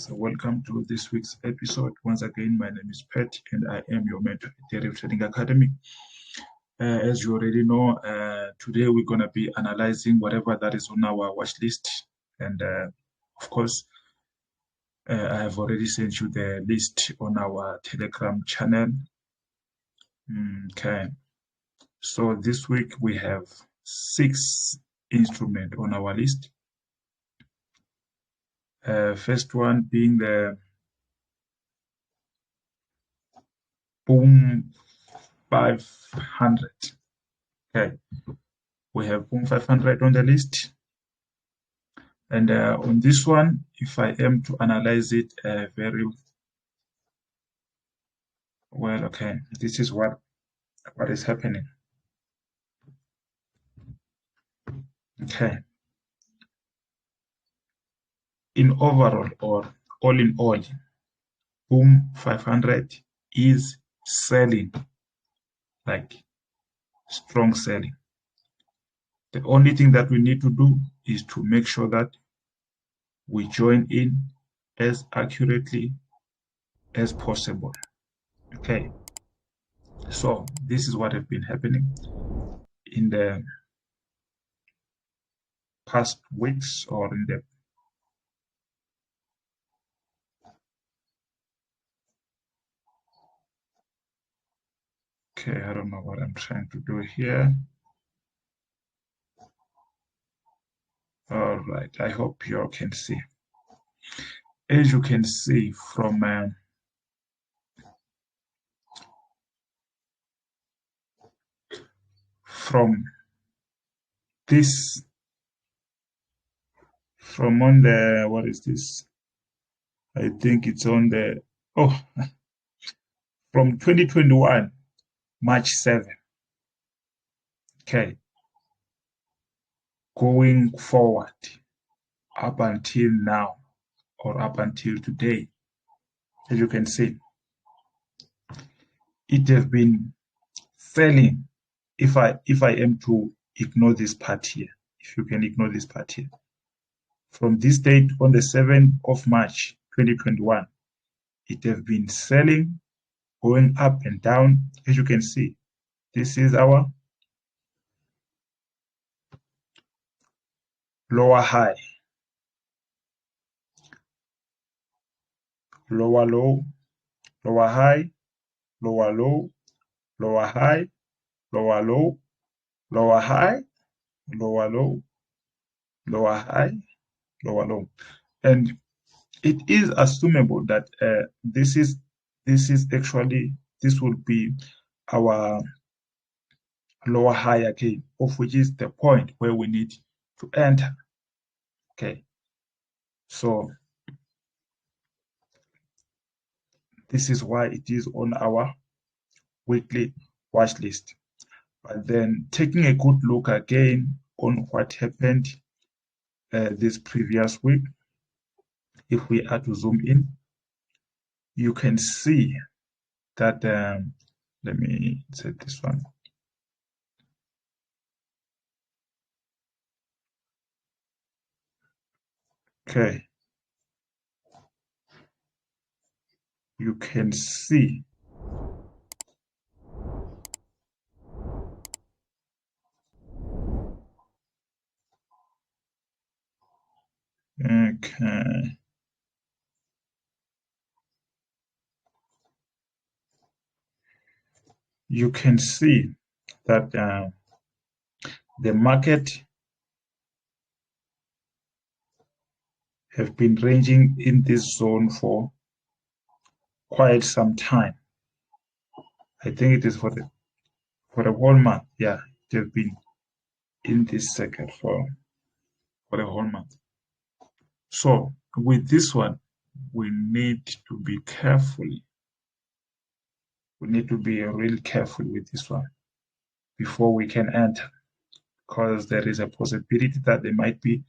guys, welcome to this week's episode. Once again, my name is Pat and I am your mentor at DERIV Trading Academy. As you already know, today we're going to be analyzing whatever that is on our watch list. And of course, I have already sent you the list on our Telegram channel. Okay, so this week we have 6 instruments on our list. First one being the Boom 500. Okay, we have Boom 500 on the list, and on this one, if I am to analyze it very well, okay, this is what is happening. Okay, in overall or all in all, Boom 500 is selling, like strong selling. The only thing that we need to do is to make sure that we join in as accurately as possible. Okay, so this is what has been happening in the past weeks or in the okay, I don't know what I'm trying to do here. All right, I hope you all can see. As you can see from this, from on the, what is this? I think it's on the, from 2021, March 7. Okay, going forward up until now or up until today, as you can see, it has been selling. If I am to ignore this part here, if you can ignore this part here, from this date on the 7th of March 2021, it has been selling, going up and down. As you can see, this is our lower high, lower low, lower high, lower low, lower high, lower low, lower high, lower low, lower high, lower low. And it is assumable that this will be our lower high again, of which is the point where we need to enter. Okay, so this is why it is on our weekly watch list. But then taking a good look again on what happened this previous week, if we are to zoom in, you can see that, let me set this one. Okay, you can see okay. You can see that the market have been ranging in this zone for quite some time. I think it is for the whole month. Yeah, they've been in this circuit for the whole month. So with this one, we need to be careful. We need to be really careful with this one before we can enter, because there is a possibility that there might be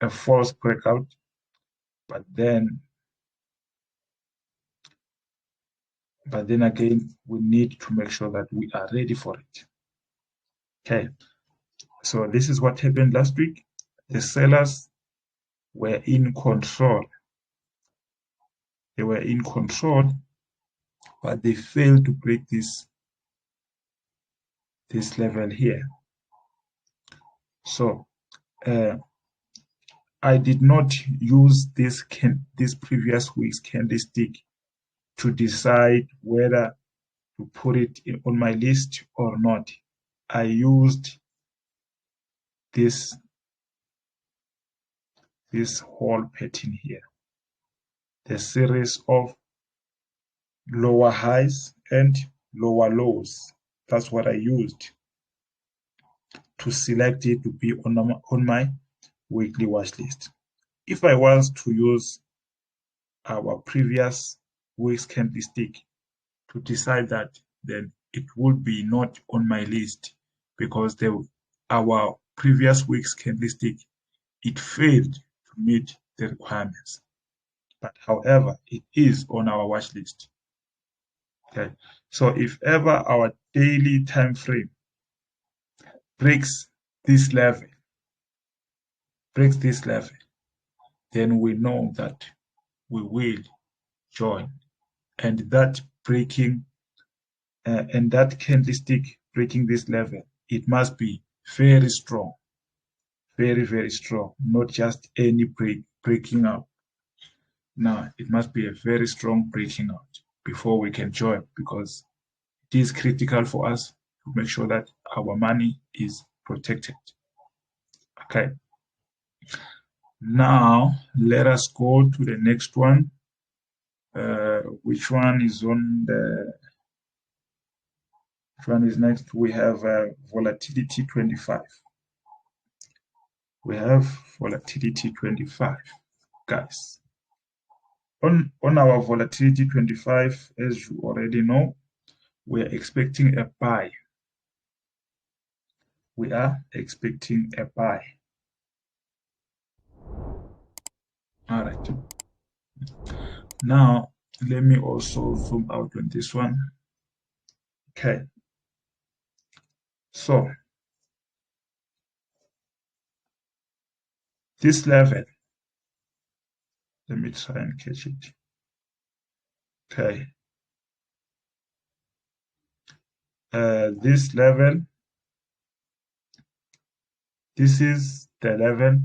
a false breakout, but then again, we need to make sure that we are ready for it. Okay, so this is what happened last week. The sellers were in control They were in control, but they failed to break this level here. So I did not use this previous week's candlestick to decide whether to put it on my list or not. I used this whole pattern here, the series of lower highs and lower lows. That's what I used to select it to be on my weekly watch list. If I was to use our previous week's candlestick to decide that, then it would be not on my list, because our previous week's candlestick, it failed to meet the requirements. But however, it is on our watch list. Okay, so if ever our daily time frame breaks this level, then we know that we will join. And that breaking and that candlestick breaking this level, it must be very strong, very, very strong, not just any breaking out. Now, it must be a very strong breaking out before we can join, because it is critical for us to make sure that our money is protected. Okay. Now, let us go to the next one. Which one is on the... Which one is next? We have volatility 25. We have volatility 25, guys. On our volatility 25, as you already know, we are expecting a buy. We are expecting a buy. All right. Now, let me also zoom out on this one. Okay. So, this level, let me try and catch it. Okay. This level, this is the level,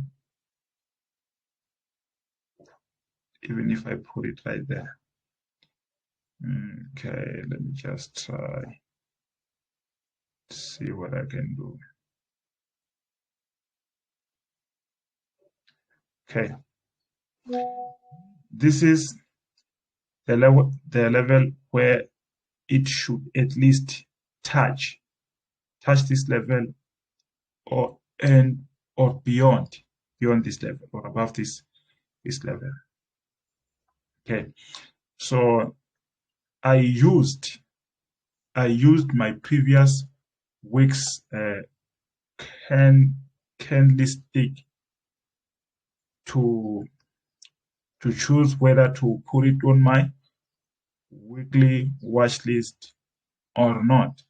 even if I put it right there. Okay, let me just try to see what I can do. Okay, this is the level where it should at least touch this level, or beyond this level, or above this level. Okay, so I used my previous week's candlestick to choose whether to put it on my weekly watch list or not,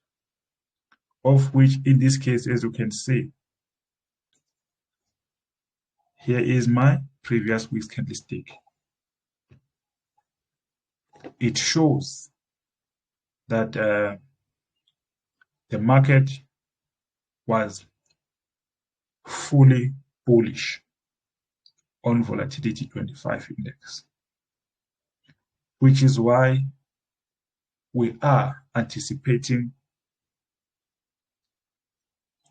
of which in this case, as you can see, here is my previous week's candlestick. It shows that the market was fully bullish on volatility 25 index, which is why we are anticipating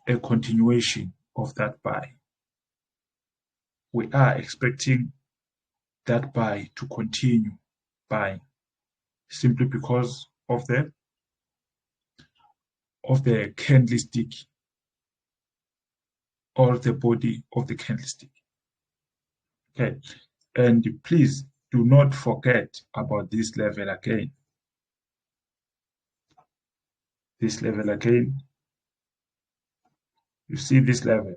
a continuation of that buy. We are expecting that buy to continue buying, simply because of the candlestick, or the body of the candlestick. Okay, and please do not forget about this level again. This level again. You see this level.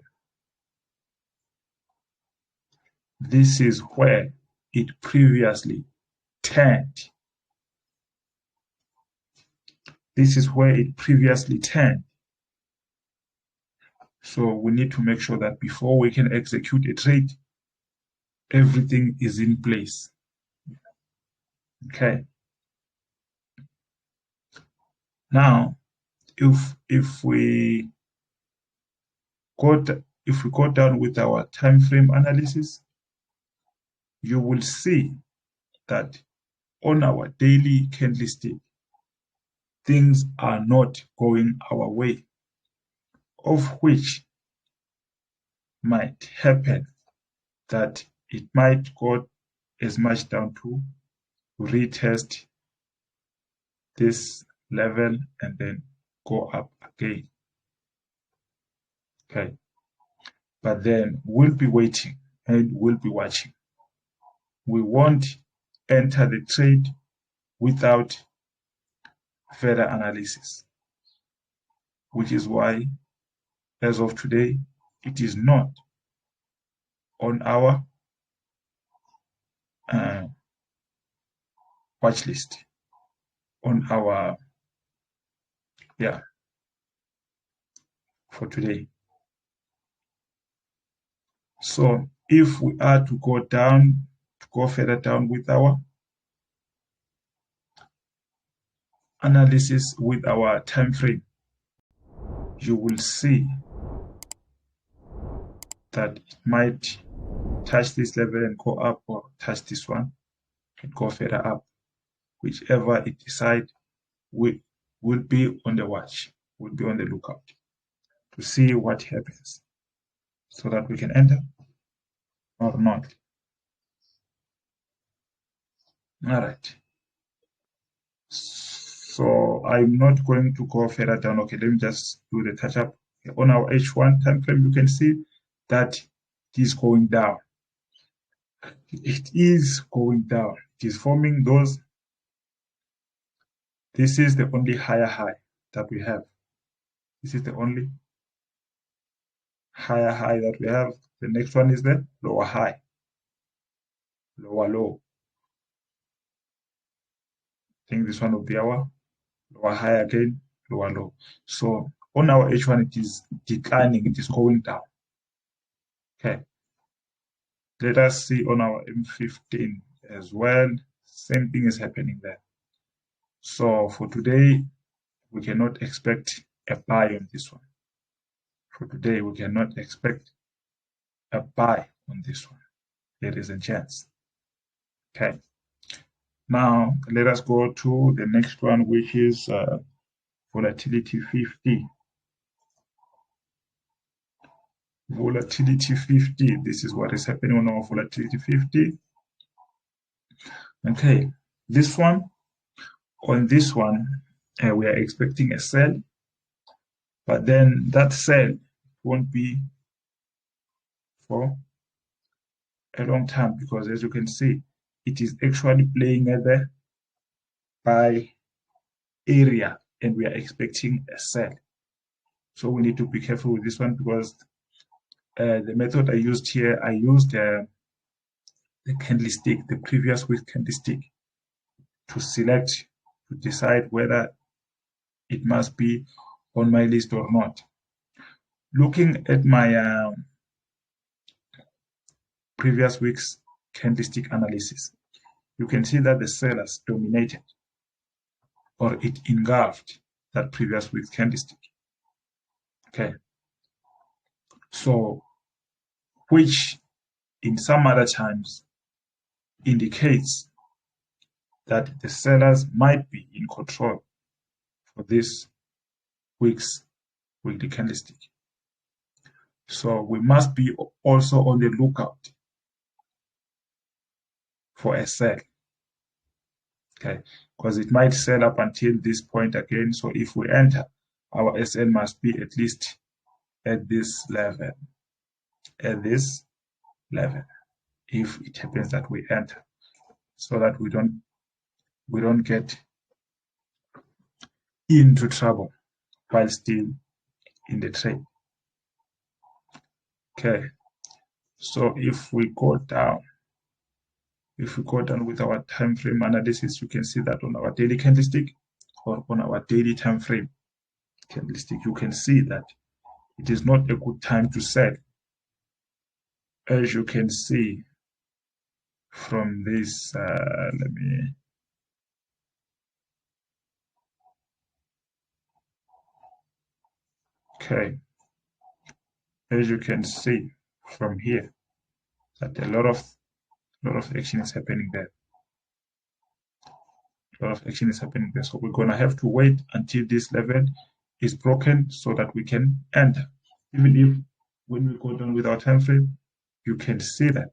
This is where it previously turned. This is where it previously turned. So we need to make sure that before we can execute a trade, everything is in place. Okay. Now, if we go down with our time frame analysis, you will see that on our daily candlestick, things are not going our way, of which might happen that it might go as much down to retest this level and then go up again. Okay. But then we'll be waiting and we'll be watching. We won't enter the trade without further analysis, which is why, as of today, it is not on our watch list, on our, for today. So if we are to go further down with our analysis with our time frame, you will see that it might touch this level and go up, or touch this one and go further up. Whichever it decides, we will be on the watch, will be on the lookout to see what happens so that we can enter or not. All right. So I'm not going to go further down. Okay, let me just do the touch up. Okay, on our H1 time frame, you can see that it is going down. It is going down. It is forming those. This is the only higher high that we have. This is the only higher high that we have. The next one is the lower high, lower low. I think this one will be our lower high again, lower low. So on our H1, it is declining, it is going down. Okay. Let us see on our M15 as well. Same thing is happening there. So for today, we cannot expect a buy on this one. For today, we cannot expect a buy on this one. There is a chance. Okay. Now, let us go to the next one, which is volatility 50. Volatility 50. This is what is happening on our volatility 50. Okay. This one, on this one, we are expecting a sell, but then that sell won't be for a long time, because as you can see, it is actually playing at the buy area and we are expecting a sell. So we need to be careful with this one, because the method I used here, I used the candlestick, the previous week candlestick, to select, to decide whether it must be on my list or not. Looking at my previous week's candlestick analysis, you can see that the sellers dominated, or it engulfed that previous week's candlestick. Okay. So, which in some other times indicates that the sellers might be in control for this week's weekly candlestick. So we must be also on the lookout for a sell. Okay, because it might sell up until this point again. So if we enter, our SL must be at least at this level. At this level, if it happens that we enter, so that we don't get into trouble while still in the trade. Okay, so if we go down with our time frame analysis, you can see that on our daily candlestick, or on our daily time frame candlestick, you can see that it is not a good time to sell. As you can see from this, let me Okay, as you can see from here, that a lot of action is happening there. A lot of action is happening there. So we're gonna have to wait until this level is broken so that we can enter. Even if when we go down with our time frame, you can see that.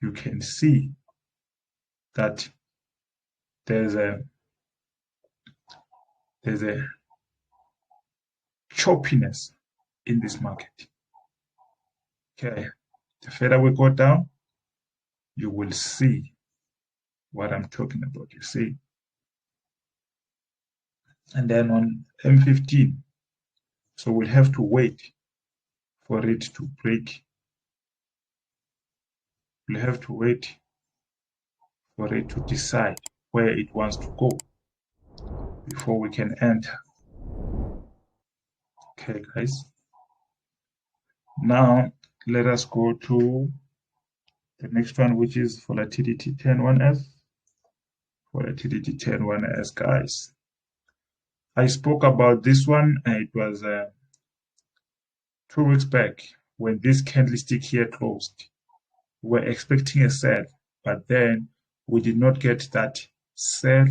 You can see that there's a choppiness in this market. Okay, the further we go down, you will see what I'm talking about. You see, and then on M15, so we'll have to wait for it to break. We'll have to wait for it to decide where it wants to go before we can enter. Okay, guys. Now let us go to the next one, which is volatility 10-1S. Volatility 10-1S, guys. I spoke about this one. It was 2 weeks back when this candlestick here closed. We were expecting a sell, but then we did not get that sell,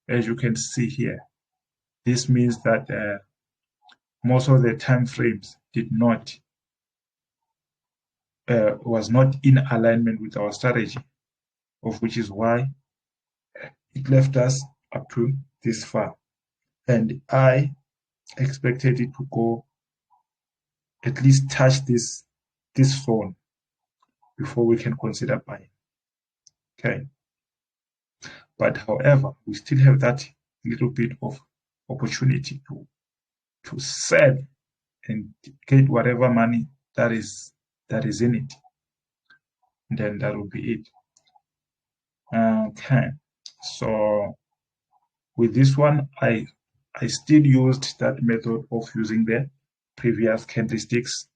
as you can see here. This means that most of the time frames did not was not in alignment with our strategy, of which is why it left us up to this far. And I expected it to go at least touch this zone before we can consider buying. Okay. But however, we still have that little bit of opportunity to sell and get whatever money that is in it. And then that will be it. Okay. So with this one, I still used that method of using the previous candlesticks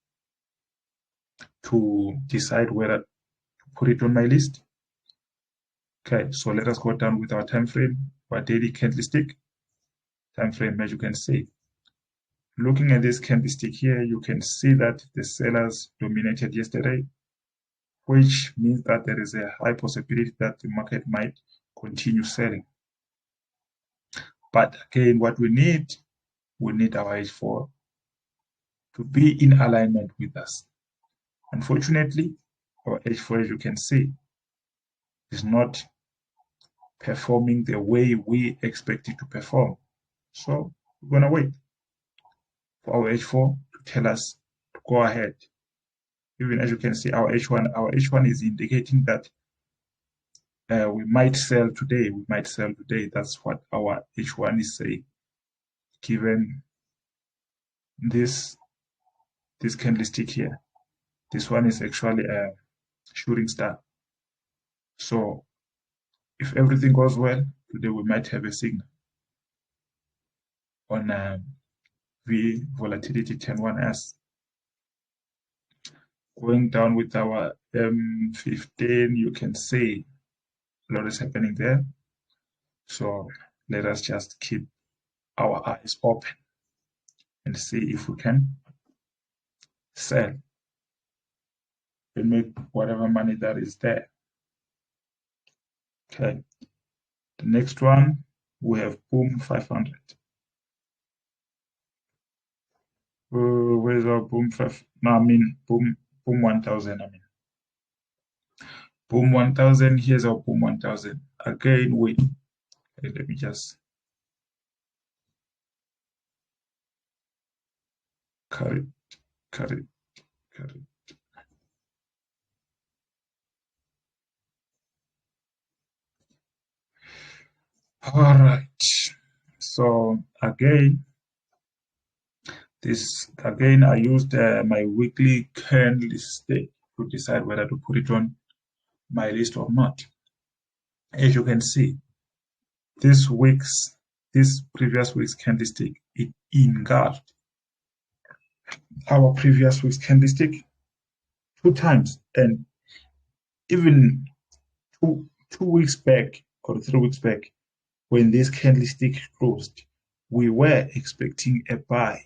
to decide whether to put it on my list. Okay, so let us go down with our time frame, our daily candlestick time frame. As you can see, looking at this candlestick here, you can see that the sellers dominated yesterday, which means that there is a high possibility that the market might continue selling. But again, what we need our H4 to be in alignment with us. Unfortunately, our H4, as you can see, is not performing the way we expect it to perform. So we're going to wait for our H4 to tell us to go ahead. Even as you can see, our H1 is indicating that we might sell today. We might sell today. That's what our H1 is saying. Given this candlestick here, this one is actually a shooting star. So if everything goes well today, we might have a signal on V volatility 10-1S. Going down with our M15, you can see a lot is happening there. So let us just keep our eyes open and see if we can sell and make whatever money that is there. Okay. The next one, we have Boom 500. Where's our Boom 5? No, I mean Boom 1000. I mean Boom 1000. Here's our Boom 1000. Again, wait. Okay, let me just cut it. All right. So again, I used my weekly candlestick to decide whether to put it on my list or not. As you can see, this previous week's candlestick, it engulfed our previous week's candlestick 2 times, and even two weeks back or 3 weeks back, when this candlestick closed, we were expecting a buy,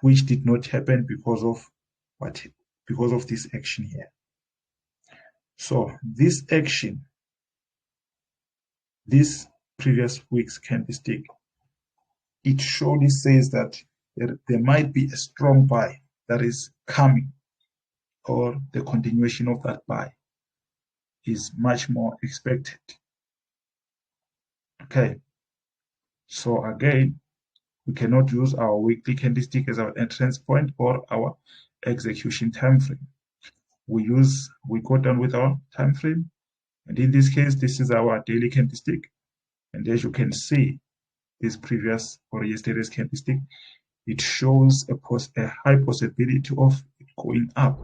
which did not happen because of what? Because of this action here. So this action, this previous week's candlestick, it surely says that there might be a strong buy that is coming, or the continuation of that buy is much more expected. Okay, so again, we cannot use our weekly candlestick as our entrance point or our execution time frame. We go down with our time frame, and in this case, this is our daily candlestick. And as you can see, this previous or yesterday's candlestick, it shows a high possibility of it going up.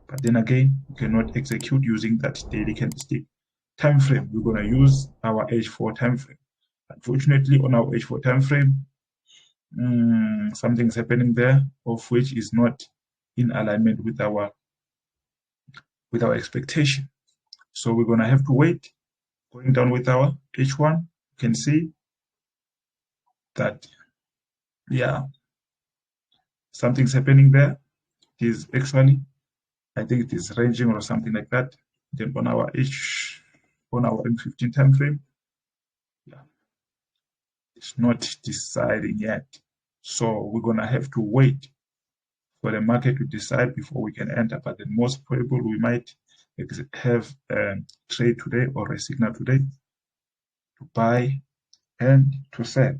But then again, you cannot execute using that daily candlestick time frame. We're going to use our H4 time frame. Unfortunately, on our H4 time frame, something's happening there, of which is not in alignment with our expectation. So we're going to have to wait. Going down with our H1, you can see that, yeah, something's happening there. It is actually, I think it is ranging or something like that. Then on our M15 time frame, yeah, it's not deciding yet. So we're going to have to wait for the market to decide before we can enter. But the most probable, we might have a trade today or a signal today to buy and to sell,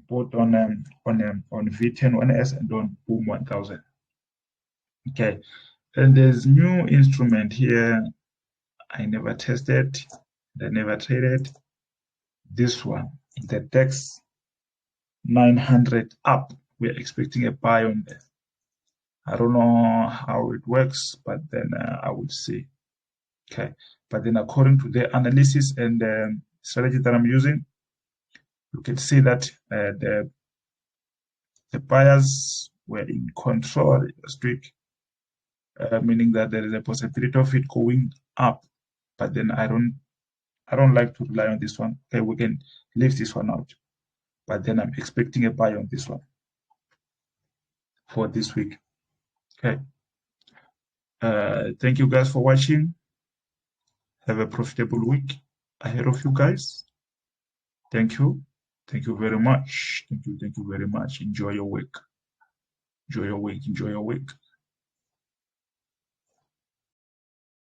both on V10 1S and on Boom 1000. Okay, and there's new instrument here I never tested, I never traded. This one, the DEX 900 up. We're expecting a buy on there. I don't know how it works, but then I will see. Okay, but then according to the analysis and strategy that I'm using, you can see that the buyers were in control last week, meaning that there is a possibility of it going up. But then I don't like to rely on this one. Okay, we can leave this one out. But then I'm expecting a buy on this one for this week. Okay. Thank you guys for watching. Have a profitable week ahead of you guys. Thank you. Thank you very much. Thank you very much. Enjoy your week. Enjoy your week.